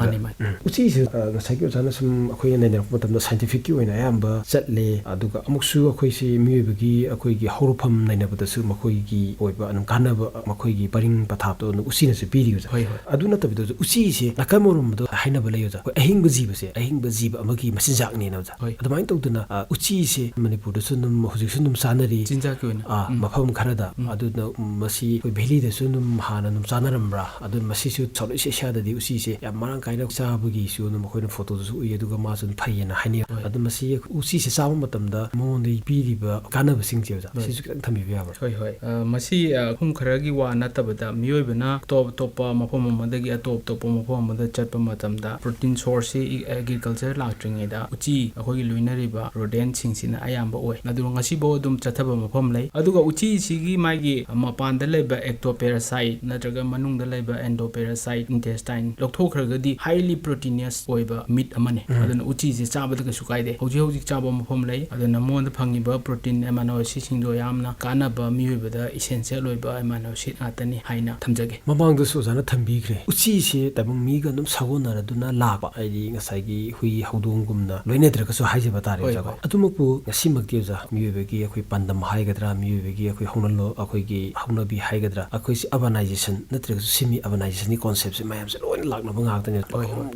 uchi se ngasagi osana sum akoi na matam da scientific ki oina yamba chatle aduga amuk su akoi si miyebagi akoi gi horupam nainabada su makoi gi oiba anam kanaba makoi gi paring pathap to usi na se piri ja adu na tabi do usi se nakamorum do hainaba layo ja ahingba jiba amagi masinjak ni na ja adumain tawduna uchi se manipur da sunum hojik sunum sanari jinjak ki oina mafam kharada aduna masi valley da sunum hana num sanaramra adu masi su chalo se sha da di usi se yam marang kaina chabugi su num khoina photo su uye duga ma sun phayena haini adu masi usi se sawa matamda monde piriba kanaba singje ja si su thami biya hoi masi khum kharagi wa na tabada miyoibana top mafam amadagi top mafam ꯑꯗꯨꯒꯨꯝꯕꯗ ꯆꯠꯄ ꯃꯇꯝꯗ protein ꯁꯣꯔꯁꯁꯤ agriculture ꯂꯥꯛꯇ꯭ꯔꯤꯉꯩꯗ ꯎꯆꯤ ꯑꯩꯈꯣꯏꯒꯤ ꯂꯣꯏꯅꯔꯤꯕ ꯔꯣꯗꯦꯟꯁꯤꯡꯁꯤꯅ ꯑꯌꯥꯝꯕ ꯑꯣꯏ ꯑꯗꯨꯒ ꯉꯁꯤꯐꯥꯎ ꯑꯗꯨꯝ ꯆꯠꯊꯕ ꯃꯐꯝ ꯂꯩ ꯑꯗꯨꯒ ꯎꯆꯤꯁꯤꯒꯤ ꯃꯥꯒꯤ ꯃꯄꯥꯟꯗ ꯂꯩꯕ ꯑꯦꯛꯇꯣꯄꯦꯔꯥꯁꯥꯏꯠ ꯅꯠꯇ꯭ꯔꯒ ꯃꯅꯨꯡꯗ ꯂꯩꯕ ꯑꯦꯟꯗꯣꯄꯦꯔꯥꯁꯥꯏꯠ intestine ꯂꯧꯊꯣꯛꯈ꯭ꯔꯒꯗꯤ highly proteinous ꯑꯣꯏꯕ ꯃꯤꯠ ꯑꯃꯅꯤ ꯑꯗꯨꯅ ꯎꯆꯤꯁꯤ ꯆꯥꯕꯗ ꯀꯩꯁꯨ ꯀꯥꯏꯗꯦ ꯍꯧꯖꯤꯛ ꯆꯥꯕ ꯃꯐꯝ ꯂꯩ ꯑꯗꯨꯅ ꯃꯉꯣꯟꯗ ꯐꯪꯉꯤꯕ ꯄ꯭ꯔꯣꯇꯤꯟ ꯑꯦꯃꯥꯏꯅꯣ ꯑꯦꯁꯤꯗꯁꯤꯡꯗꯣ ꯌꯥꯝꯅ ꯀꯥꯟꯅꯕ ꯃꯤꯑꯣꯏꯕꯗ ꯏꯁꯦꯟꯁꯤꯌꯦꯜ ꯑꯣꯏꯕ ꯑꯦꯃꯥꯏꯅꯣ ꯑꯦꯁꯤꯗ ꯉꯥꯛꯇꯅꯤ ꯍꯥꯏꯅ ꯊꯝꯖꯒꯦ ꯃꯃꯥꯡꯗꯁꯨ ꯑꯣꯖꯥꯅ ꯊꯝꯕꯤꯈ꯭ꯔꯦ ꯎꯆꯤꯁꯤ ꯇꯥꯏꯕꯪ ꯃꯤꯒ ꯑꯗꯨꯝ ꯁꯥꯒꯣꯟꯅꯔꯗꯨꯅ ꯂꯥꯛꯄ ꯍꯥꯏꯗꯤ ꯉꯁꯥꯏꯒꯤ ꯍꯨꯏ ꯍꯧꯗꯣꯡꯒꯨꯝꯅ ꯂꯣꯏꯅꯗ꯭ꯔꯒꯁꯨ ꯍꯥꯏꯖꯕ ꯇꯥꯔꯦ ꯑꯣꯖꯥ ꯑꯗꯨꯃꯛꯄꯨ ꯉꯁꯤꯃꯛꯇꯤ ꯑꯣꯖꯥ ꯃꯤꯑꯣꯏꯕꯒꯤ ꯑꯩꯈꯣꯏ ꯄꯥꯟꯗꯝ ꯍꯥꯏꯒꯗ꯭ꯔꯥ ꯃꯤꯑꯣꯏꯕꯒꯤ ꯑꯩꯈꯣꯏ ꯑꯩꯈꯣꯏꯒꯤ ꯍꯧꯅꯕꯤ ꯍꯥꯏꯒꯗ꯭ꯔꯥ ꯑꯩꯈꯣꯏꯁꯤ ꯑꯔꯕꯅꯥꯏꯖꯦꯁꯟ ꯅꯠꯇ꯭ꯔꯒꯁꯨ ꯁꯤꯃꯤ ꯑꯔꯕꯅꯥꯏꯖꯦꯁꯟꯒꯤ ꯀꯣꯟꯁꯦꯞꯁꯦ ꯃꯌꯥꯝꯁꯦ ꯂꯣꯏꯅ ꯂꯥꯛꯅꯕ ꯉꯥꯛꯇꯅꯦ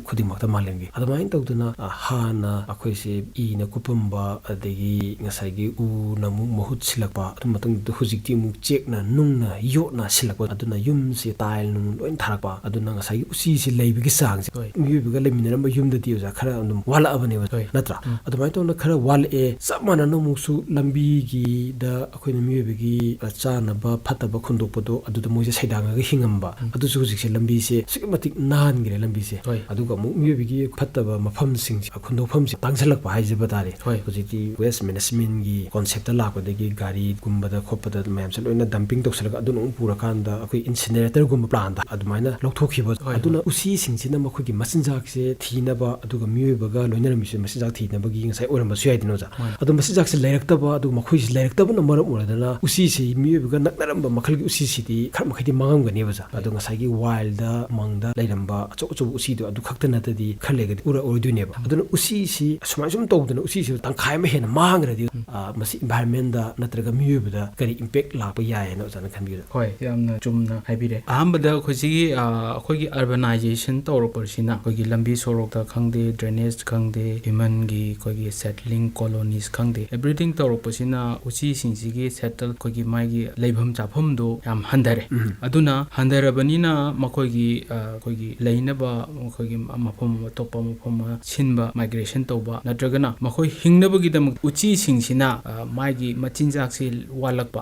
ꯈꯨꯗꯤꯡꯃꯛꯇ ꯃꯥꯂꯦꯝꯒꯤ ꯑꯗꯨꯃꯥꯏꯅ ꯇꯧꯗꯅ ꯍꯥꯟꯅ ꯑꯩꯈꯣꯏꯁꯤ ꯏꯅ ꯀꯨꯞꯄꯝꯕ ꯑꯗꯒꯤ ꯉꯁꯥꯏꯒꯤ ꯎꯅ ꯑꯃꯨꯛ ꯃꯍꯨꯠ ꯁꯤꯜꯂꯛꯄ ꯑꯗꯨ ꯃꯇꯨꯡꯗ ꯍꯧꯖꯤꯛꯇꯤ ꯑꯃꯨꯛ ꯆꯦꯛꯅ ꯅꯨꯡꯅ ꯌꯣꯠꯅ ꯁꯤꯜꯂꯛꯄ ꯑꯗꯨꯅ ꯌꯨꯝꯁꯤ ꯇꯥꯏꯜ ꯅꯨꯡ ꯂꯣꯏꯅ ꯊꯥꯔꯛꯄ ꯑꯗꯨꯅ ꯉꯁꯥꯏꯒꯤ ꯎꯆꯤꯁꯤ ꯂꯩꯕꯒꯤ ꯆꯥꯡꯁꯦ ꯃꯤꯑꯣꯏꯕꯒ ꯂꯩꯃꯤꯟꯅꯔꯝꯕ ꯌꯨꯝꯗꯗꯤ ꯑꯣꯖꯥ ꯈꯔ ꯑꯗꯨꯝ ꯋꯥꯠꯂꯛꯑꯕꯅꯦꯕ ꯅꯠꯇ꯭ꯔꯥ ꯑꯗꯨꯃꯥꯏꯅ ꯇꯧꯅ ꯈꯔ ꯋꯥꯠꯂꯛꯑꯦ ꯆꯞ ꯃꯥꯟꯅꯅ ꯑꯃꯨꯛꯁꯨ ꯂꯝꯕꯤꯒꯤꯗ ꯑꯩꯈꯣꯏꯅ ꯃꯤꯑꯣꯏꯕꯒꯤ ꯆꯥꯅꯕ ꯐꯠꯇꯕ ꯈꯨꯟꯗꯣꯛꯄꯗꯣ ꯑꯗꯨꯗ ꯃꯣꯏꯁꯦ ꯁꯩꯗꯥꯡꯉꯒ ꯍꯤꯡꯉꯝꯕ ꯑꯗꯨꯁꯨ ꯍꯧꯖꯤꯛꯁꯦ ꯂꯝꯕꯤꯁꯦ ꯑꯁꯨꯛꯀꯤ ꯃꯇꯤꯛ ꯅꯥꯟꯈ꯭ꯔꯦ ꯂꯝꯕꯤꯁꯦ ꯑꯗꯨꯒ ꯑꯃꯨꯛ ꯃꯤꯑꯣꯏꯕꯒꯤ ꯐꯠꯇꯕ ꯃꯐꯝꯁꯤꯡꯁꯦ ꯈꯨꯟꯗꯣꯛꯐꯝꯁꯦ ꯇꯥꯡꯁꯤꯜꯂꯛꯄ ꯍꯥꯏꯖꯕ ꯇꯥꯔꯦ ꯍꯧꯖꯤꯛꯇꯤ ꯋꯦꯁ ꯃꯦꯅꯦꯖꯃꯦꯟꯒꯤ ꯀꯣꯟꯁꯦꯞꯇ ꯂꯥꯛꯄꯗꯒꯤ ꯒꯥꯔꯤꯒꯨꯝꯕꯗ ꯈꯣꯠꯄꯗ ꯃꯌꯥꯝꯁꯦ ꯂꯣꯏꯅ ꯗꯝꯄꯤꯡ ꯇꯧꯁꯤꯜꯂꯒ ꯑꯗꯨꯅ ꯑꯃꯨꯛ ꯄꯨꯔꯀꯥꯟꯗ ꯑꯩꯈꯣꯏ ꯏꯟꯁꯤꯅꯦꯔꯦꯇꯔꯒꯨꯝꯕ ꯄ꯭ꯂꯥꯟꯗ ꯑꯗꯨꯃꯥꯏꯅ ꯂꯧꯊꯣꯛꯈꯤꯕ ꯑꯗꯨꯅ ꯎꯆꯤꯁꯤꯡꯁꯤꯅ ꯃꯈꯣꯏꯒꯤ ꯃꯆꯤꯟꯖꯥꯛꯁꯦ ꯊꯤꯅꯕ ꯑꯗꯨꯒ ꯃꯤꯑꯣꯏꯕꯒ ꯂꯣꯏꯅꯔꯝꯃꯤꯁꯦ ꯃꯆꯤꯟꯖꯥꯛ ꯊꯤꯅꯕꯒꯤ ꯉꯁꯥꯏ ꯑꯣꯏꯔꯝꯕꯁꯨ ꯌꯥꯏꯗꯅ ꯑꯣꯖꯥ ꯑꯗꯣ ꯃꯆꯤꯟꯖꯥꯛꯁꯦ ꯂꯩꯔꯛꯇꯕ ꯑꯗꯨꯒ ꯃꯈꯣꯏꯁꯤ ꯂꯩꯔꯛꯇꯕꯅ ꯃꯔꯝ ꯑꯣꯏꯔꯗꯅ ꯎꯆꯤꯁꯤ ꯃꯤꯑꯣꯏꯕꯒ ꯅꯛꯅꯔꯝꯕ ꯃꯈꯜꯒꯤ ꯎꯆꯤꯁꯤꯗꯤ ꯈꯔ ꯃꯈꯩꯗꯤ ꯃꯥꯡꯉꯝꯒꯅꯦꯕ ꯑꯣꯖꯥ ꯑꯗꯣ ꯉꯁꯥꯏꯒꯤ ꯋꯥꯏꯜꯗ ꯎꯃꯪꯗ ꯂꯩꯔꯝꯕ ꯑꯆꯧ ꯑꯆꯧꯕ ꯎꯆꯤꯗꯣ ꯑꯗꯨ ꯈꯛꯇ ꯅꯠꯇꯗꯤ ꯈꯔ ꯂꯩꯔꯒꯗꯤ ꯑꯣꯏꯗꯣꯏꯅꯦꯕ ꯑꯗꯨꯅ ꯎꯆꯤꯁꯤ ꯑꯁꯨꯃꯥꯏꯅ ꯁꯨꯝ ꯇꯧꯗꯅ ꯎꯆꯤꯁꯤ ꯇꯪꯈꯥꯏ ꯑꯃ ꯍꯦꯟꯅ ꯃꯥꯡꯈ꯭ꯔꯗꯤ ꯃꯁꯤ ꯏꯟꯚꯥꯏꯔꯟꯃꯦꯟꯗ ꯅꯠꯇ꯭ꯔꯒ ꯃꯤꯑꯣꯏꯕꯗ ꯀꯔꯤ ꯏꯝꯄꯦꯛ ꯂꯥꯛꯄ ꯌꯥꯏꯅ ꯑꯣꯖꯥꯅ ꯈꯟꯕꯤꯔꯦ ꯍꯣꯏ ꯌꯥꯝꯅ ꯆꯨꯝꯅ ꯍꯥꯏꯕꯤꯔꯦ ꯑꯍꯥꯟꯕꯗ ꯑꯩꯈꯣꯏꯒꯤ ꯑꯔꯕꯅꯥꯏꯖꯦꯁꯟ ꯇꯧꯔꯛꯄꯁꯤꯅ ꯑꯩꯈꯣꯏꯒꯤ ꯂꯝꯕꯤ ꯁꯣꯔꯣꯛꯇ ꯈꯪꯗꯦ ꯗ꯭ꯔꯦꯅꯦꯖ ꯈꯪꯗꯦ ꯍ꯭ꯌꯨꯃꯟꯒꯤ ꯑꯩꯈꯣꯏꯒꯤ ꯁꯦꯇꯂꯤꯡ ꯀꯣꯂꯣꯅꯤꯁ ꯈꯪꯗꯦ ꯑꯦꯚ꯭ꯔꯤꯊꯤꯡ ꯇꯧꯔꯛꯄꯁꯤꯅ ꯎꯆꯤꯁꯤꯡꯁꯤꯒꯤ ꯁꯦꯇꯜ ꯑꯩꯈꯣꯏꯒꯤ ꯃꯥꯒꯤ ꯂꯩꯐꯝ ꯆꯥꯐꯝꯗꯣ ꯌꯥꯝ ꯍꯟꯊꯔꯦ ꯑꯗꯨꯅ ꯍꯟꯊꯔꯕꯅꯤꯅ ꯑꯩꯈꯣꯏꯒꯤ ꯂꯩꯅꯕ ꯑꯩꯈꯣꯏꯒꯤ ꯃꯐꯝ ꯑꯇꯣꯞꯄ ꯃꯐꯝ ꯑꯃ ꯁꯤꯟꯕ ꯃꯥꯏꯒ꯭ꯔꯦꯁꯟ ꯇꯧꯕ ꯅꯠꯇ꯭ꯔꯒꯅ ꯃꯈꯣꯏ ꯍꯤꯡꯅꯕꯒꯤꯗꯃꯛ ꯎꯆꯤꯁꯤꯡꯁꯤꯅ ꯃꯥꯒꯤ ꯃꯆꯤꯟꯖꯥꯛꯁꯤ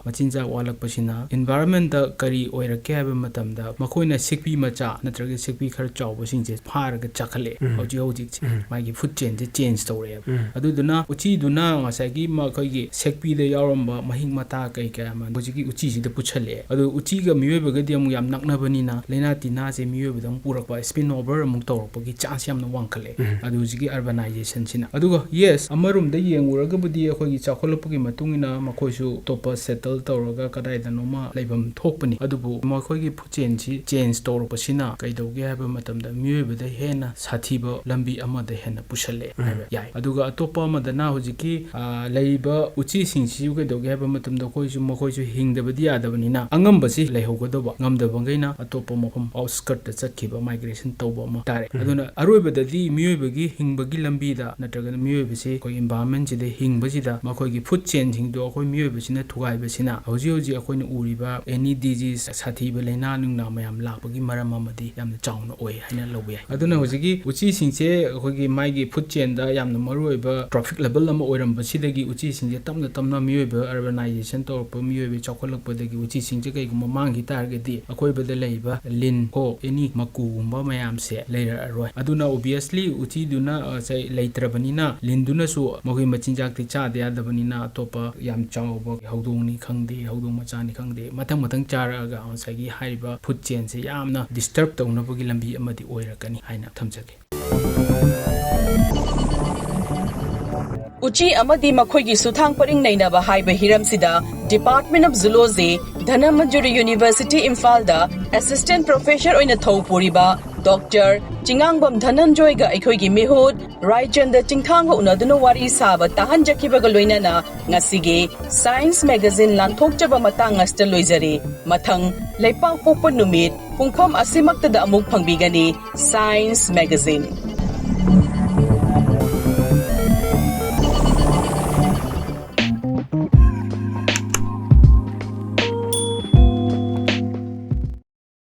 ꯃꯆꯤꯟꯖꯥꯛ ꯋꯥꯠꯂꯛꯄꯁꯤꯅ ꯏꯟꯚꯥꯏꯔꯟꯃꯦꯟꯇ ꯀꯔꯤ ꯑꯣꯏꯔꯛꯀꯦ ꯍꯥꯏꯕ ꯃꯇꯝꯗ ꯃꯈꯣꯏꯅ ꯁꯤꯛꯄꯤ ꯃꯆꯥ ꯅꯠꯇ꯭ꯔꯒ ꯁꯤꯛꯄꯤ ꯈꯔ ꯆꯥꯎꯕꯁꯤꯡꯁꯦ ꯐꯥꯔꯒ ꯆꯥꯈꯠꯂꯛꯑꯦ ꯍꯧꯖꯤꯛꯁꯦ ꯃꯥꯒꯤ ꯐꯨꯗ ꯆꯦꯟꯁꯦ ꯆꯦꯟꯖ ꯇꯧꯔꯛꯑꯦꯕ ꯑꯗꯨꯗꯨꯅ ꯎꯆꯤꯗꯨꯅ ꯉꯁꯥꯏꯒꯤ ꯑꯩꯈꯣꯏꯒꯤ ꯁꯦꯛꯄꯤꯗ ꯌꯥꯎꯔꯝꯕ ꯃꯍꯤꯛ ꯃꯇꯥ ꯀꯌꯥ ꯑꯃ ꯍꯧꯖꯤꯛꯀꯤ ꯎꯆꯤꯁꯤꯗ ꯄꯨꯁꯜꯂꯛꯑꯦ ꯑꯗꯨ ꯎꯆꯤꯒ ꯃꯤꯑꯣꯏꯕꯒꯗꯤ ꯑꯃꯨꯛ ꯌꯥꯝ ꯅꯛꯅꯕꯅꯤ나 ꯂꯩꯅꯥ ꯇꯤꯟꯅꯥꯁꯦ ꯃꯤꯑꯣꯏꯕꯗ ꯑꯃꯨꯛ ꯄꯨꯔꯛꯄ ꯁ꯭ꯄꯤꯟ ꯑꯣꯚꯔ ꯑꯃꯨꯛ ꯇꯧꯔꯛꯄꯒꯤ ꯆꯥꯟꯁ ꯌꯥꯝꯅ ꯋꯥꯡꯈꯠꯂꯛꯑꯦ ꯑꯗꯨ ꯍꯧꯖꯤꯛꯀꯤ ꯑꯔꯕꯅꯥꯏꯖꯦꯁꯟꯁꯤꯅ ꯑꯗꯨꯒ ꯌꯦꯁ ꯑꯃꯔꯣꯝꯗ ꯌꯦꯡꯉꯨꯔꯒꯕꯨꯗꯤ ꯑꯩꯈꯣꯏꯒꯤ ꯆꯥꯎꯈꯠꯂꯛꯄꯒꯤ ꯃꯇꯨꯡꯏꯟꯅ ꯃꯈꯣꯏꯁꯨ ꯑꯇꯣꯞꯄ ꯁꯦꯇꯜ ꯇꯧꯔꯒ ꯀꯗꯥꯏꯗꯅꯣꯃ ꯂꯩꯐꯝ ꯊꯣꯛꯄꯅꯤ ꯑꯗꯨꯕꯨ ꯃꯈꯣꯏꯒꯤ ꯐꯨꯗ ꯆꯦꯟꯁꯤ ꯆꯦꯟꯖ ꯇꯧꯔꯛꯄꯁꯤꯅ ꯀꯩꯗꯧꯒꯦ ꯍꯥꯏꯕ ꯃꯇꯝꯗ ꯃꯤꯑꯣꯏꯕꯗ ꯍꯦꯟꯅ ꯁꯥꯊꯤꯕ ꯂꯝꯕꯤ ꯑꯃꯗ ꯍꯦꯟꯅ ꯄꯨꯁꯜꯂꯛꯑꯦ ꯍꯥꯏꯕ ꯌꯥꯏ ꯑꯗꯨꯒ ꯑꯇꯣꯞꯄ ꯑꯃꯗꯅ ꯍꯧꯖꯤꯛꯀꯤ ꯂꯩꯔꯤꯕ ꯎꯆꯤꯁꯤꯡꯁꯤꯁꯨ ꯀꯩꯗꯧꯒꯦ ꯍꯥꯏꯕ ꯃꯇꯝꯗ ꯃꯈꯣꯏꯁꯨ ꯍꯤꯡꯗꯕꯗꯤ ꯌꯥꯗꯕꯅꯤꯅ ꯑꯉꯝꯕꯁꯤ ꯂꯩꯍꯧꯒꯗꯧꯕ ꯉꯝꯗꯕꯈꯩꯅ ꯑꯇꯣꯞꯄ ꯃꯐꯝ ꯑꯥꯎꯠꯁꯀꯔꯠꯇ ꯆꯠꯈꯤꯕ ꯃꯥꯏꯒ꯭ꯔꯦꯁꯟ ꯇꯧꯕ ꯑꯃ ꯇꯥꯔꯦ ꯑꯗꯨꯅ ꯑꯔꯣꯏꯕꯗꯗꯤ ꯃꯤꯑꯣꯏꯕꯒꯤ ꯍꯤꯡꯕꯒꯤ ꯂꯝꯕꯤꯗ ꯅꯠꯇ꯭ꯔꯒꯅ ꯃꯤꯑꯣꯏꯕꯁꯤ ꯑꯩꯈꯣꯏ ꯏꯟꯚꯥꯏꯔꯟꯃꯦꯟꯁꯤꯗ ꯍꯤꯡꯕꯁꯤꯗ ꯃꯈꯣꯏꯒꯤ ꯐꯨꯗ ꯆꯦꯟꯁꯤꯡꯗꯣ ꯑꯩꯈꯣꯏ ꯃꯤꯑꯣꯏꯕꯁꯤꯅ ꯊꯨꯒꯥꯏꯕꯁꯤꯅ ꯍꯧꯖꯤꯛ ꯑꯩꯈꯣꯏꯅ ꯎꯔꯤꯕ ꯑꯦꯅꯤ ꯗꯤꯖꯤꯁ ꯁꯥꯊꯤꯕ ꯂꯩꯅꯥ ꯅꯨꯡꯅꯥ ꯃꯌꯥꯝ ꯂꯥꯛꯄꯒꯤ ꯃꯔꯝ ꯑꯃꯗꯤ ꯌꯥꯝꯅ ꯆꯥꯎꯅ ꯑꯣꯏ ꯍꯥꯏꯅ ꯂꯧꯕ ꯌꯥꯏ ꯑꯗꯨꯅ ꯍꯧꯖꯤꯛꯀꯤ ꯎꯆꯤꯁꯤꯡꯁꯦ ꯑꯩꯈꯣꯏꯒꯤ ꯃꯥꯒꯤ ꯐꯨꯗ ꯆꯦꯟꯗ ꯌꯥꯝꯅ ꯃꯔꯨꯑꯣꯏꯕ ꯇ꯭ꯔꯣꯐꯤꯛ ꯂꯦꯕꯦꯜ ꯑꯃ ꯑꯣꯏꯔꯝꯕꯁꯤꯗꯒꯤ ꯎꯆꯤꯁꯤꯡꯁꯦ ꯇꯞꯅ ꯇꯞꯅ ꯃꯤꯑꯣꯏꯕ ꯑꯔꯕꯅꯥꯏꯖꯦꯁꯟ ꯇꯧꯔꯛꯄ ꯃꯤꯑꯣꯏꯕ ꯆꯥꯎꯈꯠꯂꯛꯄꯗꯒꯤ ꯎꯆꯤꯁꯤꯡꯁꯦ ꯀꯩꯒꯨꯝꯕ ꯃꯥꯡꯈꯤ ꯇꯥꯔꯒꯗꯤ ꯑꯀꯣꯏꯕꯗ ꯂꯩꯕ ꯂꯤꯟ ꯑꯦꯅꯤ ꯃꯀꯨꯒꯨꯝꯕ ꯃꯌꯥꯝꯁꯦ ꯂꯩꯔꯛꯑꯔꯣꯏ ꯑꯗꯨꯅ ꯑꯣꯕꯤꯌꯁꯂꯤ ꯎꯆꯤꯗꯨꯅ ꯂꯩꯇ꯭ꯔꯕꯅꯤꯅ ꯂꯤꯟꯗꯨꯅꯁꯨ ꯃꯈꯣꯏ ꯃꯆꯤꯟꯖꯥꯛꯇꯤ ꯆꯥꯗ ꯌꯥꯗꯕꯅꯤꯅ ꯑꯇꯣꯞꯄ ꯌꯥꯝ ꯆꯥꯎꯕ ꯍꯧꯗꯣꯡꯅꯤ ꯈꯪꯗꯦ ꯍꯧꯗꯣꯡ ꯃꯆꯥꯅꯤ ꯈꯪꯗꯦ ꯃꯊꯪ ꯆꯥꯔꯛꯑꯒ ꯉꯁꯥꯏꯒꯤ ꯍꯥꯏꯔꯤꯕ ꯐꯨꯗ ꯆꯦꯟꯁꯦ ꯌꯥꯝꯅ ꯗꯤꯁꯇꯔꯕ ꯇꯧꯅꯕꯒꯤ ꯂꯝꯕꯤ ꯑꯃꯗꯤ ꯑꯣꯏꯔꯛꯀꯅꯤ ꯍꯥꯏꯅ ꯊꯝꯖꯒꯦ Uchi Amadi Makhoigi Suthang Paring Neinaba haiba hiramsida Department of Zoology Dhananjoy University Imphal Assistant Professor oina Puriba Dr. ChingangbamDhananjoy ga aikhoigi mihut Raichanda Chingtham ga unaduna wari saba tahanjakibaga loinana ngasige Science Magazine lanthokjaba matang asta loizari mathang leipang pokpa numit pungkham asimakta da amuk phangbigani Science Magazine